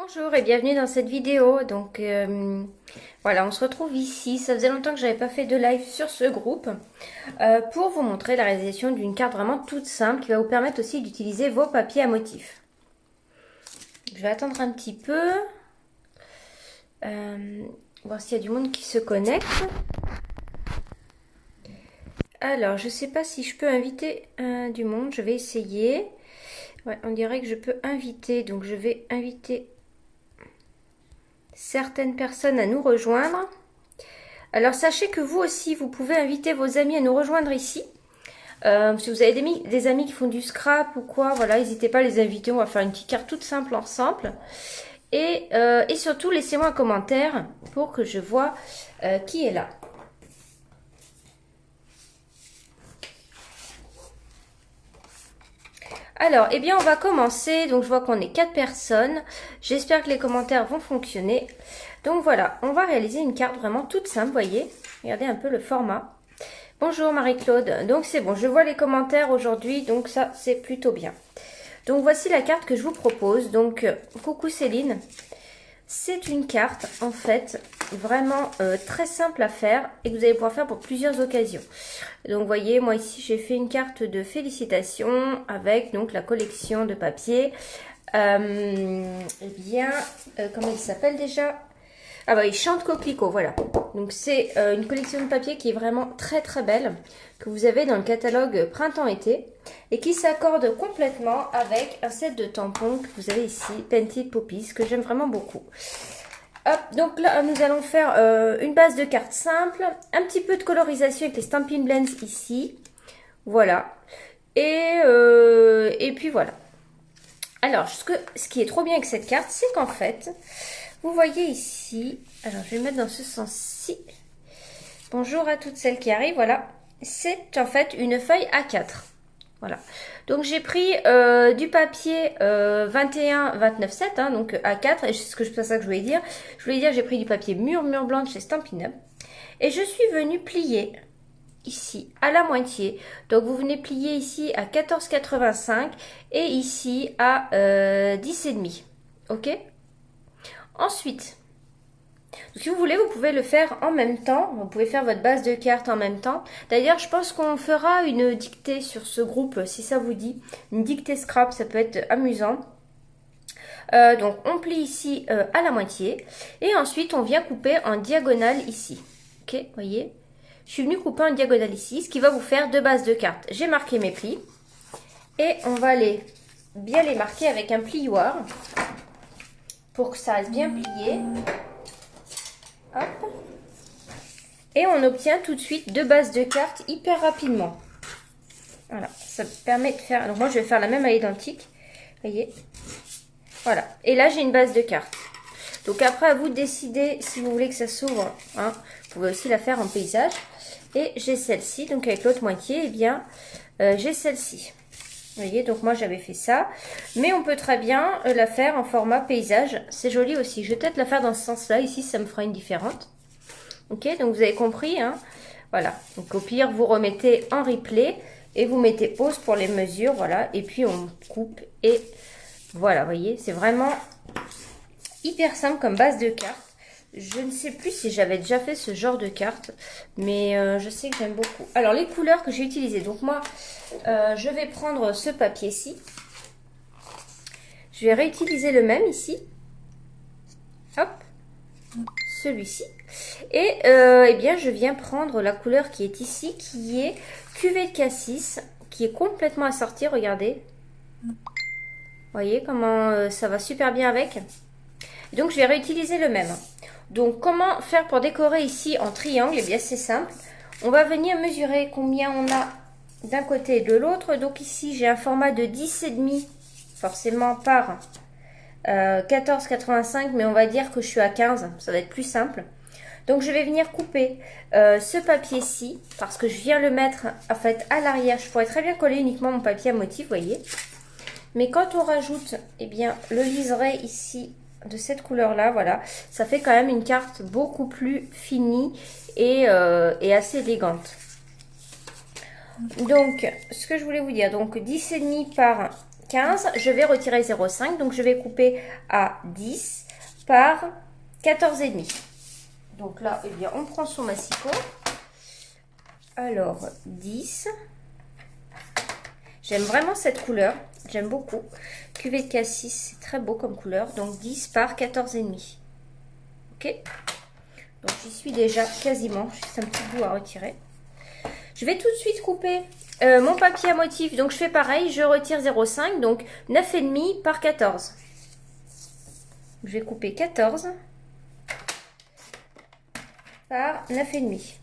Bonjour et bienvenue dans cette vidéo. Donc voilà, on se retrouve ici. Ça faisait longtemps que j'avais pas fait de live sur ce groupe pour vous montrer la réalisation d'une carte vraiment toute simple qui va vous permettre aussi d'utiliser vos papiers à motifs. Je vais attendre un petit peu, voir s'il y a du monde qui se connecte. Alors, je sais pas si je peux inviter du monde. Je vais essayer. Ouais, on dirait que je peux inviter, donc je vais inviter certaines personnes à nous rejoindre. Alors sachez que vous aussi, vous pouvez inviter vos amis à nous rejoindre ici. Si vous avez des amis qui font du scrap ou quoi, voilà, n'hésitez pas à les inviter. On va faire une petite carte toute simple ensemble. Et surtout, laissez-moi un commentaire pour que je vois qui est là. Alors, eh bien, on va commencer. Donc, je vois qu'on est 4 personnes. J'espère que les commentaires vont fonctionner. Donc, voilà, on va réaliser une carte vraiment toute simple, voyez. Regardez un peu le format. Bonjour Marie-Claude. Donc, c'est bon, je vois les commentaires aujourd'hui. Donc, ça, c'est plutôt bien. Donc, voici la carte que je vous propose. Donc, coucou Céline. C'est une carte, en fait, vraiment très simple à faire et que vous allez pouvoir faire pour plusieurs occasions. Donc, vous voyez, moi ici, j'ai fait une carte de félicitations avec donc la collection de papier. Comment il s'appelle déjà? Ah bah, il chante coquelicot, voilà. Donc, c'est une collection de papier qui est vraiment très très belle, que vous avez dans le catalogue printemps-été et qui s'accorde complètement avec un set de tampons que vous avez ici, Painted Poppies, que j'aime vraiment beaucoup. Hop, donc là, nous allons faire une base de cartes simple, un petit peu de colorisation avec les Stampin' Blends ici. Voilà. Et puis voilà. Alors, ce qui est trop bien avec cette carte, c'est qu'en fait, vous voyez ici, alors je vais mettre dans ce sens-ci. Bonjour à toutes celles qui arrivent, voilà. C'est en fait une feuille A4. Voilà. Donc j'ai pris du papier 21-29-7, hein, donc A4, et c'est ça que je voulais dire. Je voulais dire j'ai pris du papier mur blanc de chez Stampin' Up. Et je suis venue plier ici à la moitié. Donc vous venez plier ici à 14,85 et ici à 10,5. Ok? Ensuite, si vous voulez, vous pouvez le faire en même temps. Vous pouvez faire votre base de cartes en même temps. D'ailleurs, je pense qu'on fera une dictée sur ce groupe, si ça vous dit. Une dictée scrap, ça peut être amusant. Donc, on plie ici à la moitié. Et ensuite, on vient couper en diagonale ici. Ok, voyez? Je suis venue couper en diagonale ici, ce qui va vous faire deux bases de cartes. J'ai marqué mes plis. Et on va bien les marquer avec un plioir. Pour que ça reste bien plié. Hop. Et on obtient tout de suite deux bases de cartes hyper rapidement. Voilà, ça permet de faire... Donc moi, je vais faire la même à l'identique. Vous voyez? Voilà. Et là, j'ai une base de cartes. Donc après, à vous de décider si vous voulez que ça s'ouvre. Hein. Vous pouvez aussi la faire en paysage. Et j'ai celle-ci. Donc avec l'autre moitié, eh bien, j'ai celle-ci. Vous voyez, donc moi, j'avais fait ça. Mais on peut très bien la faire en format paysage. C'est joli aussi. Je vais peut-être la faire dans ce sens-là. Ici, ça me fera une différente. Ok, donc vous avez compris, hein? Voilà. Donc au pire, vous remettez en replay et vous mettez pause pour les mesures, voilà. Et puis on coupe et voilà, vous voyez, c'est vraiment hyper simple comme base de carte. Je ne sais plus si j'avais déjà fait ce genre de carte, mais je sais que j'aime beaucoup. Alors les couleurs que j'ai utilisées, donc moi, je vais prendre ce papier-ci. Je vais réutiliser le même ici. Hop. Celui-ci. Et eh bien, je viens prendre la couleur qui est ici, qui est cuvée de cassis, qui est complètement assortie, regardez. Vous voyez comment ça va super bien avec. Donc, je vais réutiliser le même. Donc, comment faire pour décorer ici en triangle? Eh bien, c'est simple. On va venir mesurer combien on a d'un côté et de l'autre. Donc, ici, j'ai un format de 10,5, forcément par 14,85, mais on va dire que je suis à 15, ça va être plus simple. Donc je vais venir couper ce papier-ci, parce que je viens le mettre en fait à l'arrière. Je pourrais très bien coller uniquement mon papier à motif, vous voyez. Mais quand on rajoute eh bien, le liseré ici de cette couleur-là, voilà, ça fait quand même une carte beaucoup plus finie et assez élégante. Donc, ce que je voulais vous dire, donc 10,5 par 15, je vais retirer 0,5, donc je vais couper à 10 par 14,5. Donc là, eh bien, on prend son massicot. Alors, 10. J'aime vraiment cette couleur, j'aime beaucoup. Cuvée de cassis, c'est très beau comme couleur, donc 10 par 14,5. Ok, donc j'y suis déjà quasiment, juste un petit bout à retirer. Je vais tout de suite couper mon papier à motif, donc je fais pareil, je retire 0,5, donc 9,5 par 14. Je vais couper 14 par 9,5.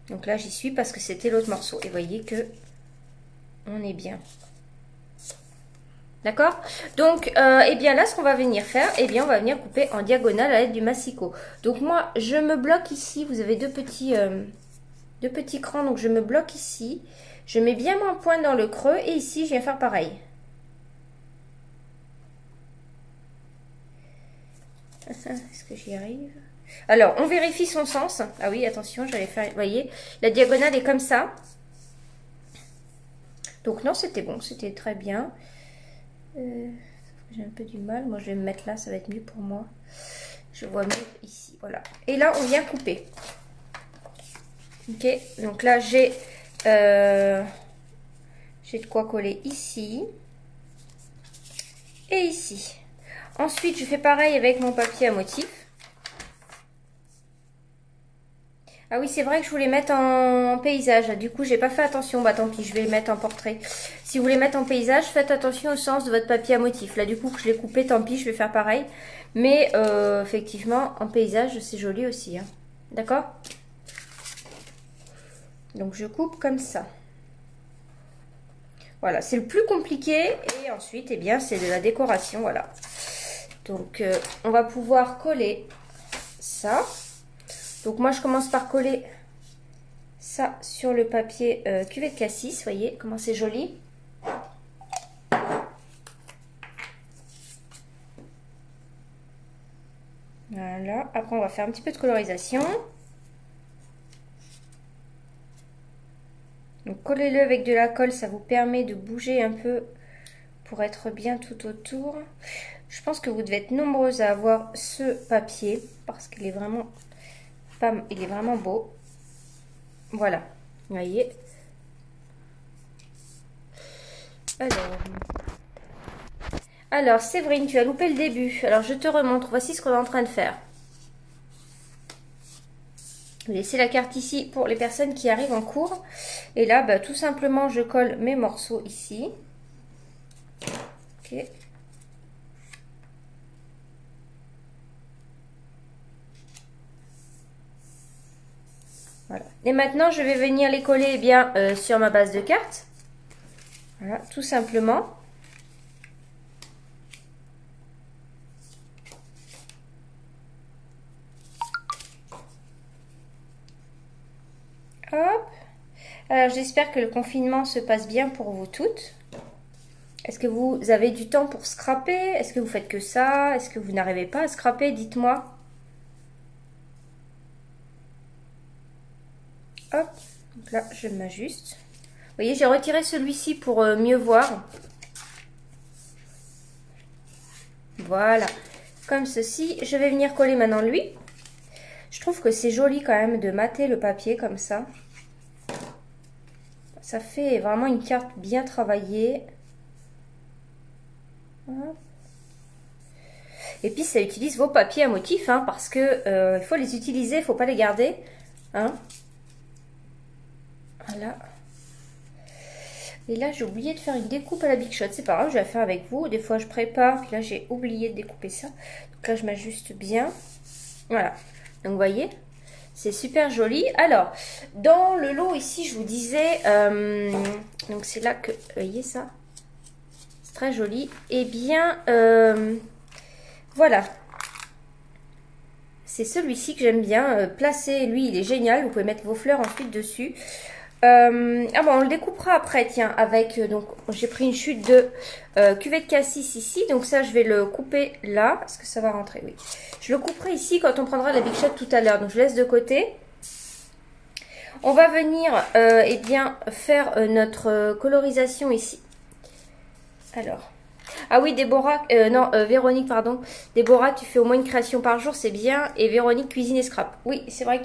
Donc là j'y suis parce que c'était l'autre morceau, et vous voyez que on est bien. D'accord? Donc, eh bien là, ce qu'on va venir faire, eh bien, on va venir couper en diagonale à l'aide du massicot. Donc moi, je me bloque ici. Vous avez deux petits crans, donc je me bloque ici. Je mets bien mon pointe dans le creux et ici, je viens faire pareil. Est-ce que j'y arrive? Alors, on vérifie son sens. Ah oui, attention, j'allais faire, vous voyez, la diagonale est comme ça. Donc non, c'était bon, c'était très bien. J'ai un peu du mal. Moi, je vais me mettre là, ça va être mieux pour moi. Je vois mieux ici, voilà. Et là, on vient couper. Ok, donc là, j'ai de quoi coller ici et ici. Ensuite, je fais pareil avec mon papier à motif. Ah oui, c'est vrai que je voulais mettre en paysage. Du coup, j'ai pas fait attention. Bah tant pis, je vais le mettre en portrait. Si vous voulez mettre en paysage, faites attention au sens de votre papier à motif. Là, du coup, que je l'ai coupé, tant pis, je vais faire pareil. Mais effectivement, en paysage, c'est joli aussi. Hein. D'accord? Donc, je coupe comme ça. Voilà, c'est le plus compliqué. Et ensuite, eh bien, c'est de la décoration. Voilà. Donc, on va pouvoir coller ça. Donc moi je commence par coller ça sur le papier cuvée de cassis. Voyez comment c'est joli. Voilà, après on va faire un petit peu de colorisation. Donc collez-le avec de la colle, ça vous permet de bouger un peu pour être bien tout autour. Je pense que vous devez être nombreuses à avoir ce papier parce qu'il est vraiment il est vraiment beau. Voilà, vous voyez. Alors, Séverine, tu as loupé le début. Alors, je te remontre. Voici ce qu'on est en train de faire. Je vais laisser la carte ici pour les personnes qui arrivent en cours. Et là, bah, tout simplement, je colle mes morceaux ici. Ok. Voilà. Et maintenant, je vais venir les coller eh bien, sur ma base de carte. Voilà, tout simplement. Hop. Alors, j'espère que le confinement se passe bien pour vous toutes. Est-ce que vous avez du temps pour scraper? Est-ce que vous faites que ça? Est-ce que vous n'arrivez pas à scraper? Dites-moi. Hop, donc là je m'ajuste. Vous voyez, j'ai retiré celui-ci pour mieux voir. Voilà, comme ceci. Je vais venir coller maintenant lui. Je trouve que c'est joli quand même de mater le papier comme ça. Ça fait vraiment une carte bien travaillée. Hop. Et puis ça utilise vos papiers à motif, hein, parce que il faut les utiliser, il ne faut pas les garder. Hein. Voilà. Et là, j'ai oublié de faire une découpe à la Big Shot. C'est pas grave, je vais la faire avec vous. Des fois, je prépare, puis là, j'ai oublié de découper ça. Donc là, je m'ajuste bien. Voilà. Donc, vous voyez, c'est super joli. Alors, dans le lot ici, je vous disais... donc, c'est là que... Vous voyez ça? C'est très joli. Eh bien, voilà. C'est celui-ci que j'aime bien. Placer, lui, il est génial. Vous pouvez mettre vos fleurs ensuite dessus. Ah bon, on le découpera après, tiens, avec, donc, j'ai pris une chute de cuvée de cassis ici, donc ça, je vais le couper là, est-ce que ça va rentrer? Oui. Je le couperai ici quand on prendra la Big Shot tout à l'heure, donc je laisse de côté. On va venir eh bien, faire notre colorisation ici. Alors, ah oui, Déborah, Véronique, pardon. Déborah, tu fais au moins une création par jour, c'est bien. Et Véronique, cuisine et scrap. Oui, c'est vrai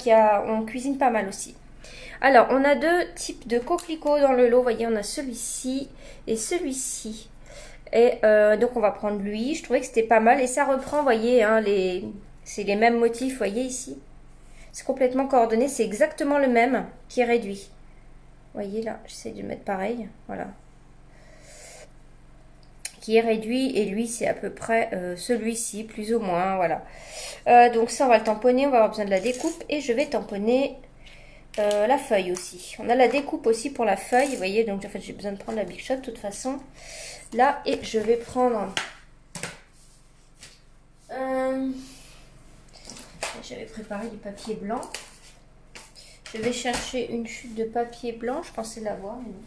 on cuisine pas mal aussi. Alors, on a deux types de coquelicots dans le lot. Vous voyez, on a celui-ci et celui-ci. Et donc, on va prendre lui. Je trouvais que c'était pas mal. Et ça reprend, vous voyez, hein, c'est les mêmes motifs, vous voyez ici. C'est complètement coordonné. C'est exactement le même qui est réduit. Vous voyez là, j'essaie de le mettre pareil. Voilà. Qui est réduit et lui c'est à peu près celui-ci plus ou moins, voilà. Donc ça on va le tamponner, on va avoir besoin de la découpe et je vais tamponner la feuille aussi. On a la découpe aussi pour la feuille, vous voyez, donc en fait j'ai besoin de prendre la Big Shot de toute façon là et je vais prendre j'avais préparé du papier blanc. Je vais chercher une chute de papier blanc, je pensais l'avoir mais non.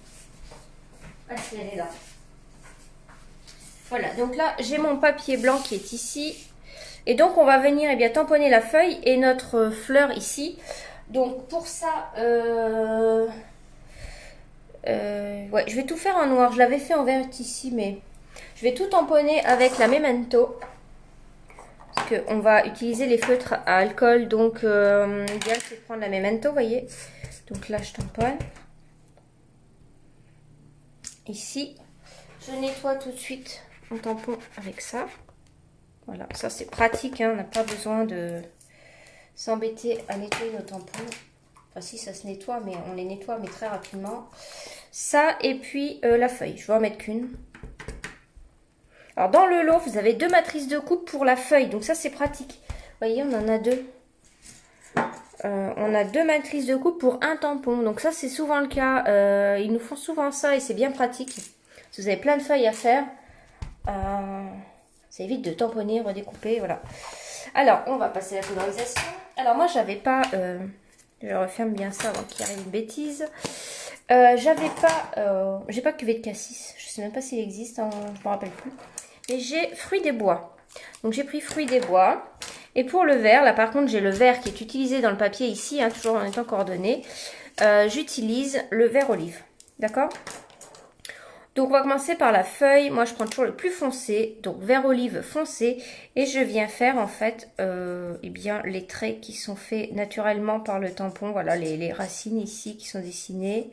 Ah si, elle est là. Voilà, donc là, j'ai mon papier blanc qui est ici. Et donc, on va venir eh bien, tamponner la feuille et notre fleur ici. Donc, pour ça, ouais, je vais tout faire en noir. Je l'avais fait en vert ici, mais je vais tout tamponner avec la Memento. Parce qu'on va utiliser les feutres à alcool. Donc, l'idéal, c'est de prendre la Memento, vous voyez. Donc là, je tamponne. Ici, je nettoie tout de suite mon tampon avec ça. Voilà, ça c'est pratique, hein, on n'a pas besoin de s'embêter à nettoyer nos tampons. Enfin si, ça se nettoie, mais on les nettoie mais très rapidement. Ça et puis la feuille, je vais en mettre qu'une. Alors dans le lot, vous avez deux matrices de coupe pour la feuille, donc ça c'est pratique. Vous voyez, on en a deux. On a deux matrices de coupe pour un tampon, donc ça c'est souvent le cas. Ils nous font souvent ça et c'est bien pratique. Si vous avez plein de feuilles à faire, ça évite de tamponner, redécouper, voilà. Alors, on va passer à la colorisation. Alors, moi, j'avais pas... je referme bien ça avant qu'il arrive une bêtise. J'avais pas... j'ai pas cuvée de cassis. Je sais même pas s'il existe, hein, je me rappelle plus. Et j'ai fruits des bois. Donc, j'ai pris fruits des bois. Et pour le vert, là, par contre, j'ai le vert qui est utilisé dans le papier ici, hein, toujours en étant coordonné. J'utilise le vert olive. D'accord ? Donc, on va commencer par la feuille. Moi, je prends toujours le plus foncé. Donc, vert olive foncé. Et je viens faire, en fait, eh bien, les traits qui sont faits naturellement par le tampon. Voilà, les racines ici qui sont dessinées.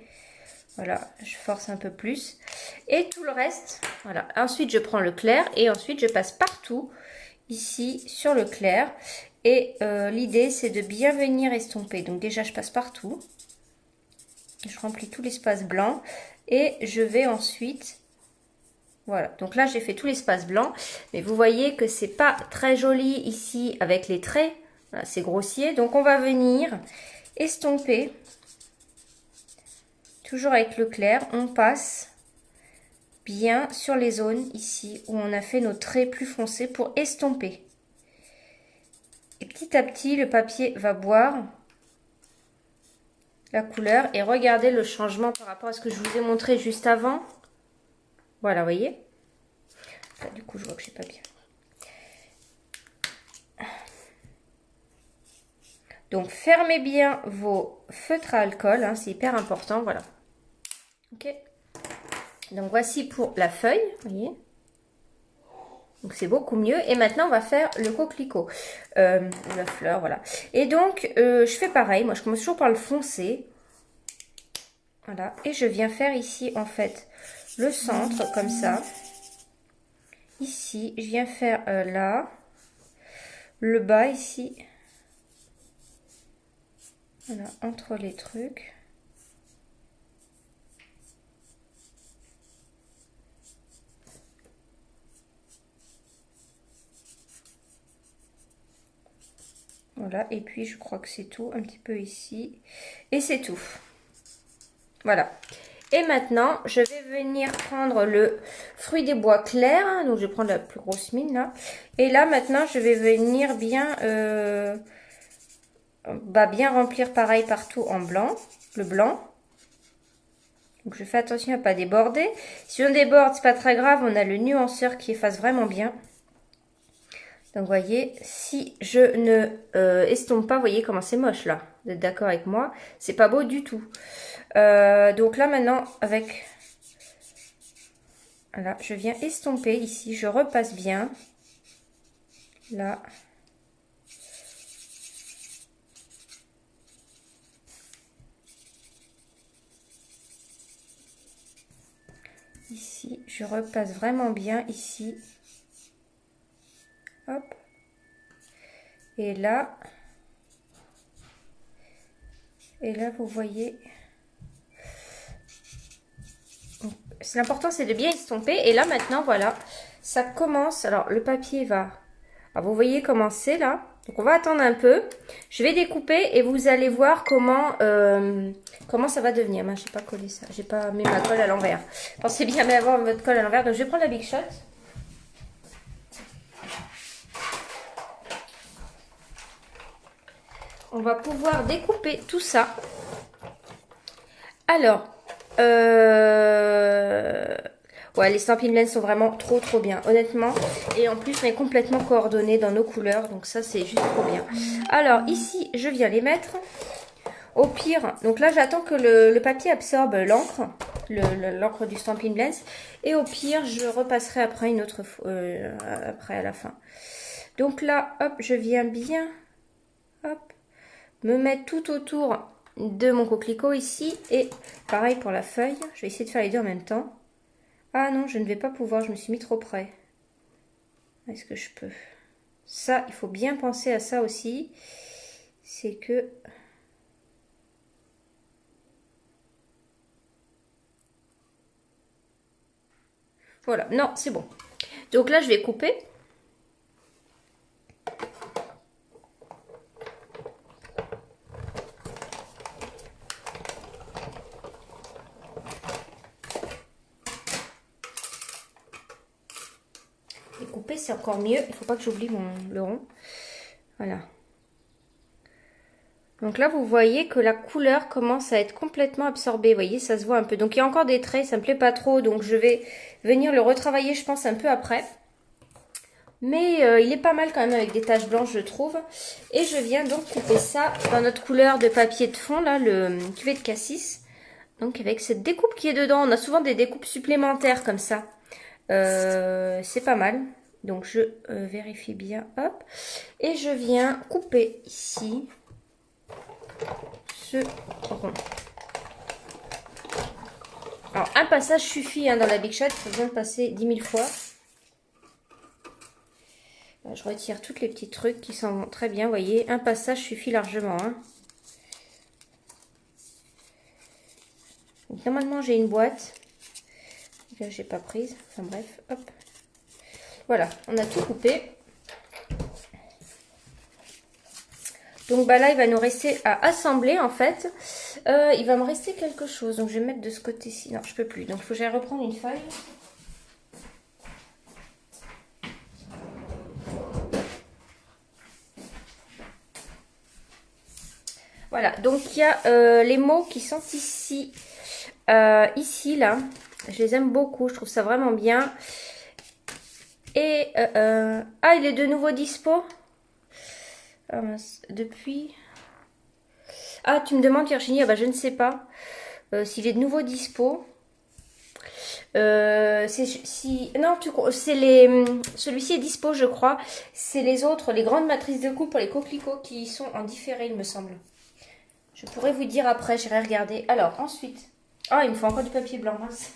Voilà, je force un peu plus. Et tout le reste, voilà. Ensuite, je prends le clair. Et ensuite, je passe partout, ici, sur le clair. Et l'idée, c'est de bien venir estomper. Donc, déjà, je passe partout. Je remplis tout l'espace blanc. Et je vais ensuite, voilà, donc là j'ai fait tout l'espace blanc, mais vous voyez que c'est pas très joli ici avec les traits, voilà, c'est grossier, donc on va venir estomper, toujours avec le clair, on passe bien sur les zones ici où on a fait nos traits plus foncés pour estomper. Et petit à petit le papier va boire la couleur et regardez le changement par rapport à ce que je vous ai montré juste avant. Voilà, vous voyez. Là, du coup, je vois que j'ai pas bien. Donc, fermez bien vos feutres à alcool, hein, c'est hyper important, voilà. Ok. Donc, voici pour la feuille, vous voyez. Donc, c'est beaucoup mieux. Et maintenant, on va faire le coquelicot, la fleur, voilà. Et donc, je fais pareil. Moi, je commence toujours par le foncé. Voilà. Et je viens faire ici, en fait, le centre, comme ça. Ici, je viens faire là, le bas ici. Voilà, entre les trucs. Voilà, et puis je crois que c'est tout, un petit peu ici. Et c'est tout. Voilà. Et maintenant, je vais venir prendre le fruit des bois clair. Hein, donc, je vais prendre la plus grosse mine, là. Et là, maintenant, je vais venir bien, bien remplir pareil partout en blanc. Le blanc. Donc, je fais attention à ne pas déborder. Si on déborde, c'est pas très grave. On a le nuanceur qui efface vraiment bien. Donc, vous voyez, si je ne estompe pas, vous voyez comment c'est moche, là. Vous êtes d'accord avec moi? C'est pas beau du tout. Donc là, maintenant, avec... Voilà, je viens estomper ici. Je repasse bien. Là. Ici, je repasse vraiment bien ici. Hop. Et là, vous voyez, l'important c'est de bien estomper. Et là maintenant, voilà, ça commence. Alors le papier va, alors, vous voyez comment c'est là. Donc on va attendre un peu. Je vais découper et vous allez voir comment comment ça va devenir. Moi, j'ai pas collé ça, j'ai pas mis ma colle à l'envers. Pensez bien à avoir votre colle à l'envers. Donc je vais prendre la Big Shot. On va pouvoir découper tout ça. Alors, ouais, les Stampin' Blends sont vraiment trop bien, honnêtement. Et en plus, on est complètement coordonnés dans nos couleurs, donc ça, c'est juste trop bien. Alors, ici, je viens les mettre. Au pire, donc là, j'attends que le papier absorbe l'encre, l'encre du Stampin' Blends. Et au pire, je repasserai après une autre fois, après à la fin. Donc là, hop, je viens bien, hop, me mettre tout autour de mon coquelicot ici. Et pareil pour la feuille. Je vais essayer de faire les deux en même temps. Ah non, je ne vais pas pouvoir. Je me suis mis trop près. Est-ce que je peux? Ça, il faut bien penser à ça aussi. C'est que... Voilà. Non, c'est bon. Donc là, je vais couper. Couper, c'est encore mieux. Il ne faut pas que j'oublie le rond. Voilà. Donc là, vous voyez que la couleur commence à être complètement absorbée. Vous voyez, ça se voit un peu. Donc, il y a encore des traits. Ça ne me plaît pas trop. Donc, je vais venir le retravailler, je pense, un peu après. Mais il est pas mal quand même avec des taches blanches, je trouve. Et je viens donc couper ça dans notre couleur de papier de fond, là, le cuvée de cassis. Donc, avec cette découpe qui est dedans. On a souvent des découpes supplémentaires comme ça. C'est pas mal. Donc je vérifie bien, hop, et je viens couper ici ce rond. Alors un passage suffit hein, dans la Big Shot, il faut bien passer 10 000 fois. Là, je retire tous les petits trucs qui sont très bien, vous voyez, un passage suffit largement. Hein. Donc, normalement j'ai une boîte, là j'ai pas prise, enfin bref, hop. Voilà, on a tout coupé. Donc bah là, il va nous rester à assembler en fait. Il va me rester quelque chose. Donc je vais mettre de ce côté-ci. Non, je peux plus. Donc il faut que j'aille reprendre une feuille. Voilà, donc il y a les mots qui sont ici. Ici, là. Je les aime beaucoup. Je trouve ça vraiment bien. Et ah, il est de nouveau dispo. Ah, mince, depuis... Ah, tu me demandes Virginie, ah bah, je ne sais pas s'il est de nouveau dispo. Non, c'est celui-ci est dispo, je crois. C'est les autres, les grandes matrices de coupe pour les coquelicots qui sont en différé, il me semble. Je pourrais vous dire après, j'irai regarder. Alors, ensuite... Ah, il me faut encore du papier blanc, mince.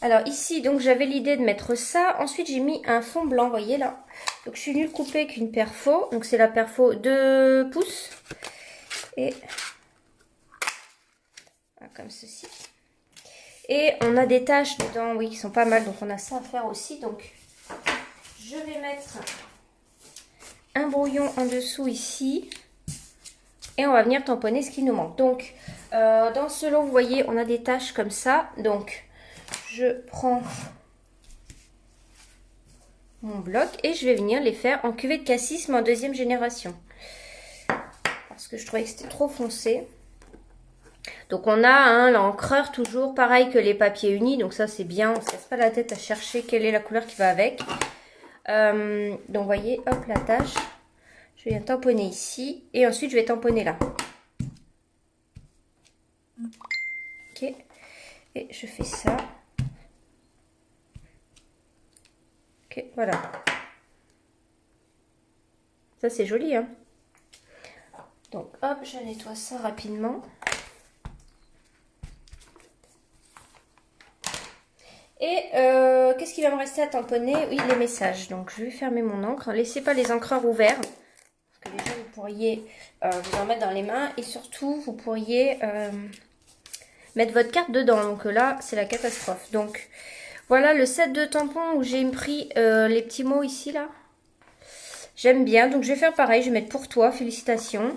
Alors ici, donc j'avais l'idée de mettre ça. Ensuite, j'ai mis un fond blanc, vous voyez là. Donc je suis venue le couper avec une perfo. Donc c'est la perfo 2 pouces. Et comme ceci. Et on a des taches dedans, oui, qui sont pas mal. Donc on a ça à faire aussi. Donc je vais mettre un brouillon en dessous ici. Et on va venir tamponner ce qui nous manque. Donc dans ce lot, vous voyez, on a des taches comme ça. Donc je prends mon bloc et je vais venir les faire en cuvée de cassis mais en deuxième génération. Parce que je trouvais que c'était trop foncé. Donc on a l'encreur toujours pareil que les papiers unis. Donc ça c'est bien, on ne se casse pas la tête à chercher quelle est la couleur qui va avec. Donc vous voyez, hop la tache. Je viens tamponner ici et ensuite je vais tamponner là. Ok. Et je fais ça. Ok, voilà. Ça c'est joli, hein. Donc hop, je nettoie ça rapidement. Et qu'est-ce qui va me rester à tamponner? Oui, les messages. Donc je vais fermer mon encre. Laissez pas les encreurs ouverts. Parce que déjà vous pourriez vous en mettre dans les mains. Et surtout vous pourriez mettre votre carte dedans. Donc là c'est la catastrophe. Donc voilà le set de tampons où j'ai pris les petits mots ici là. J'aime bien. Donc je vais faire pareil. Je vais mettre pour toi. Félicitations.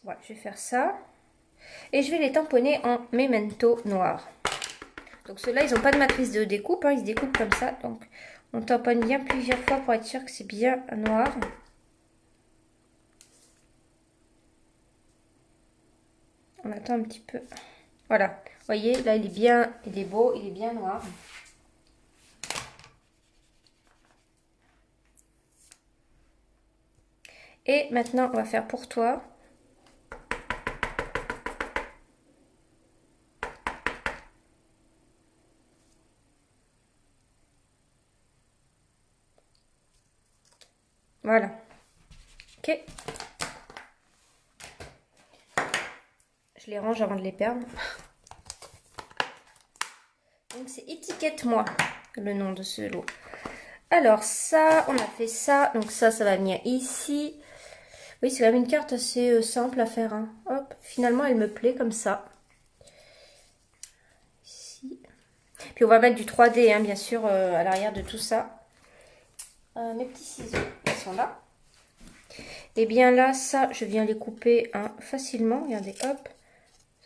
Voilà, je vais faire ça. Et je vais les tamponner en memento noir. Donc ceux-là, ils n'ont pas de matrice de découpe, hein, ils se découpent comme ça. Donc on tamponne bien plusieurs fois pour être sûr que c'est bien noir. On attend un petit peu. Voilà, vous voyez, là il est beau, il est bien noir. Et maintenant, on va faire pour toi. Voilà. Ok. Je les range avant de les perdre. Donc c'est Étiquette-moi, le nom de ce lot. Alors ça, on a fait ça. Donc ça va venir ici. Oui, c'est quand même une carte assez simple à faire. Hein. Hop, finalement, elle me plaît comme ça. Ici. Puis on va mettre du 3D, hein, bien sûr, à l'arrière de tout ça. Mes petits ciseaux, ils sont là. Et bien là, ça, je viens les couper facilement. Regardez, hop.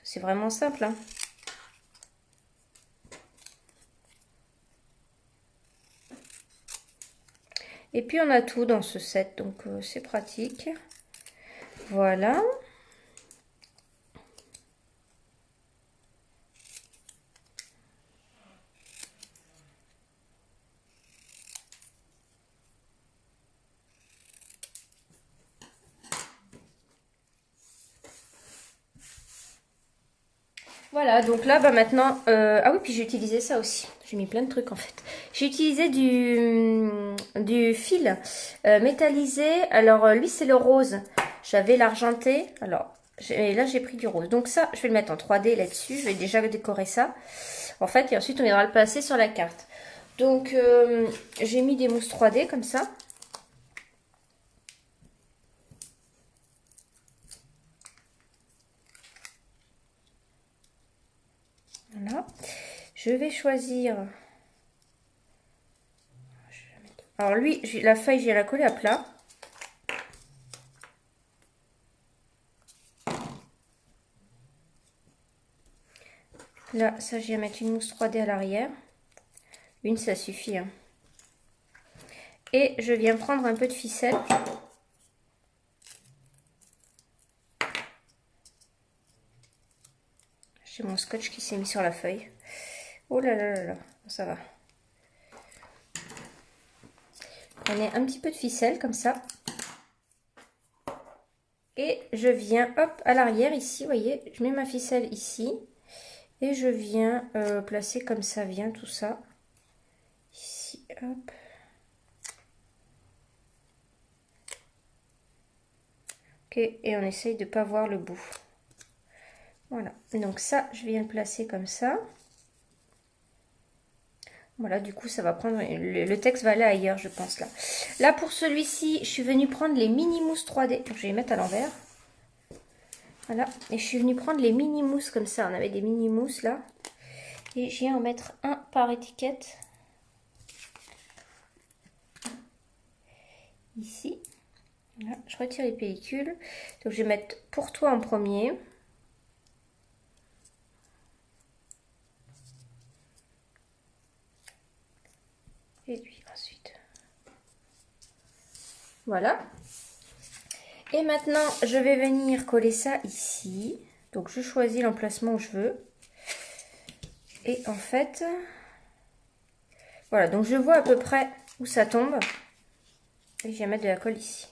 C'est vraiment simple. Hein. Et puis on a tout dans ce set, donc c'est pratique. Voilà. Voilà, donc là, bah maintenant... Ah oui, puis j'ai utilisé ça aussi. J'ai mis plein de trucs en fait. J'ai utilisé du fil métallisé. Alors lui, c'est le rose. J'avais l'argenté. Alors là, j'ai pris du rose. Donc ça, je vais le mettre en 3D là-dessus. Je vais déjà décorer ça. En fait, et ensuite, on viendra le placer sur la carte. Donc, j'ai mis des mousses 3D comme ça. Voilà. Je vais choisir... Alors lui, la feuille, je vais la coller à plat. Là, ça, je vais mettre une mousse 3D à l'arrière. Une, ça suffit. Hein. Et je viens prendre un peu de ficelle. J'ai mon scotch qui s'est mis sur la feuille. Oh là là là là, ça va. Prenez un petit peu de ficelle comme ça. Et je viens, hop, à l'arrière ici, vous voyez, je mets ma ficelle ici. Et je viens placer comme ça vient tout ça. Ici, hop. Ok, et on essaye de ne pas voir le bout. Voilà, donc ça, je viens le placer comme ça. Voilà, du coup, ça va prendre... Le texte va aller ailleurs, je pense, là. Là, pour celui-ci, je suis venue prendre les mini mousses 3D. Donc, je vais les mettre à l'envers. Voilà, et je suis venue prendre les mini mousses comme ça. On avait des mini mousses, là. Et je viens en mettre un par étiquette. Ici. Voilà, je retire les pellicules. Donc, je vais mettre pour toi en premier. Voilà. Et maintenant, je vais venir coller ça ici. Donc, je choisis l'emplacement où je veux. Et en fait, voilà. Donc, je vois à peu près où ça tombe. Et je vais mettre de la colle ici.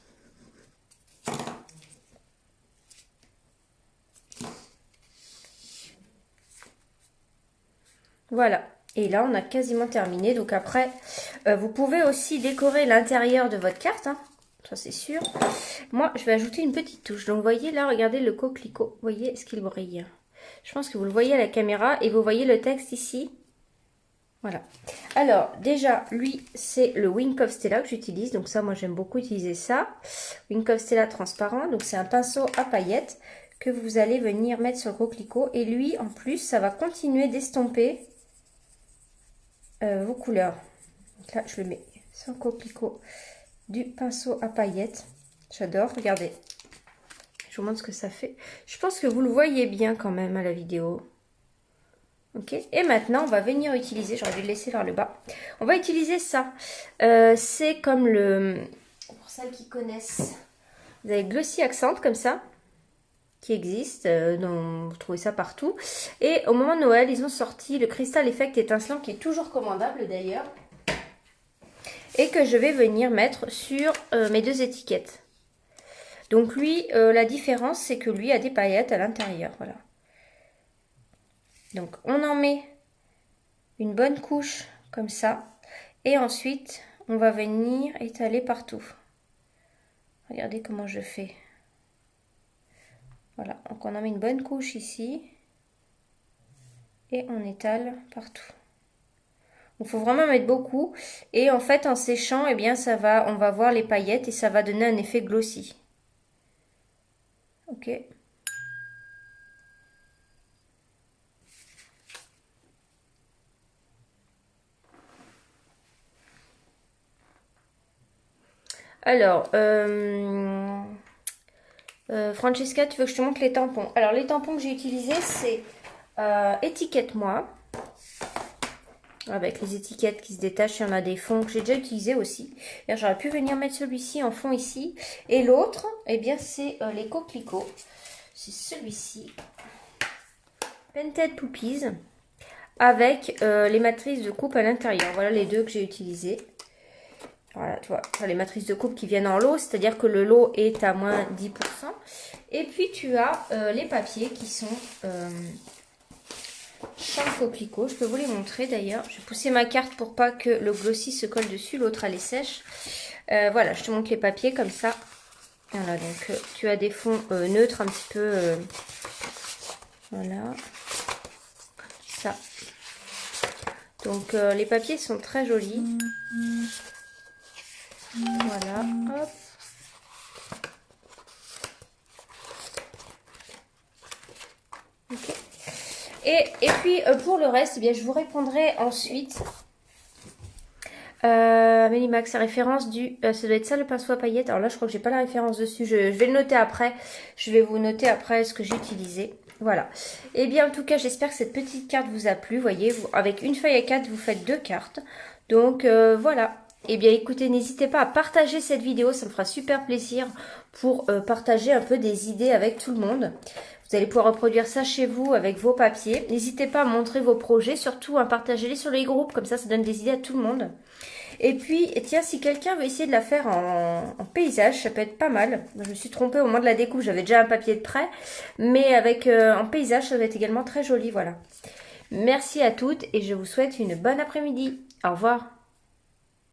Voilà. Et là, on a quasiment terminé. Donc après, vous pouvez aussi décorer l'intérieur de votre carte. Hein. Ça, c'est sûr. Moi, je vais ajouter une petite touche. Donc, vous voyez là, regardez le coquelicot. Vous voyez, est-ce qu'il brille? Je pense que vous le voyez à la caméra. Et vous voyez le texte ici. Voilà. Alors, déjà, lui, c'est le Wink of Stella que j'utilise. Donc ça, moi, j'aime beaucoup utiliser ça. Wink of Stella transparent. Donc, c'est un pinceau à paillettes que vous allez venir mettre sur le coquelicot. Et lui, en plus, ça va continuer d'estomper vos couleurs. Donc là, je le mets sur le coquelicot du pinceau à paillettes. J'adore, regardez. Je vous montre ce que ça fait. Je pense que vous le voyez bien quand même à la vidéo. Ok, et maintenant, on va venir utiliser, j'aurais dû le laisser vers le bas. On va utiliser ça. C'est comme le... Pour celles qui connaissent, vous avez Glossy Accent comme ça, qui existe, vous trouvez ça partout. Et au moment de Noël, ils ont sorti le Crystal Effect étincelant, qui est toujours commandable d'ailleurs. Et que je vais venir mettre sur mes deux étiquettes. Donc lui, la différence, c'est que lui a des paillettes à l'intérieur, voilà. Donc, on en met une bonne couche comme ça. Et ensuite, on va venir étaler partout. Regardez comment je fais. Voilà, donc on en met une bonne couche ici. Et on étale partout. Il faut vraiment mettre beaucoup. Et en fait, en séchant, eh bien, on va voir les paillettes et ça va donner un effet glossy. Ok. Alors, Francesca, tu veux que je te montre les tampons? Alors, les tampons que j'ai utilisés, c'est Étiquette-moi. Avec les étiquettes qui se détachent, il y en a des fonds que j'ai déjà utilisés aussi. J'aurais pu venir mettre celui-ci en fond ici. Et l'autre, eh bien, c'est les coquelicots. C'est celui-ci. Pented Poopies. Avec les matrices de coupe à l'intérieur. Voilà les deux que j'ai utilisés. Voilà, tu vois, les matrices de coupe qui viennent en lot, c'est-à-dire que le lot est à moins 10%. Et puis, tu as les papiers qui sont sur le coquelicot. Je peux vous les montrer d'ailleurs. Je vais pousser ma carte pour pas que le glossy se colle dessus, l'autre elle est sèche. Voilà, je te montre les papiers comme ça. Voilà, donc tu as des fonds neutres un petit peu. Voilà. Ça. Donc, les papiers sont très jolis. Voilà, hop. Ok. Et puis pour le reste, eh bien, je vous répondrai ensuite. Mélimax, la référence du... ça doit être ça le pinceau à paillettes. Alors là, je crois que j'ai pas la référence dessus. Je vais le noter après. Je vais vous noter après ce que j'ai utilisé. Voilà. Et bien, en tout cas, j'espère que cette petite carte vous a plu. Vous voyez, avec une feuille à 4, vous faites 2 cartes. Donc, voilà. Eh bien, écoutez, n'hésitez pas à partager cette vidéo. Ça me fera super plaisir pour partager un peu des idées avec tout le monde. Vous allez pouvoir reproduire ça chez vous avec vos papiers. N'hésitez pas à montrer vos projets, surtout à partager-les sur les groupes. Comme ça donne des idées à tout le monde. Et puis, tiens, si quelqu'un veut essayer de la faire en paysage, ça peut être pas mal. Je me suis trompée au moment de la découpe, j'avais déjà un papier de prêt. Mais avec en paysage, ça va être également très joli, voilà. Merci à toutes et je vous souhaite une bonne après-midi. Au revoir.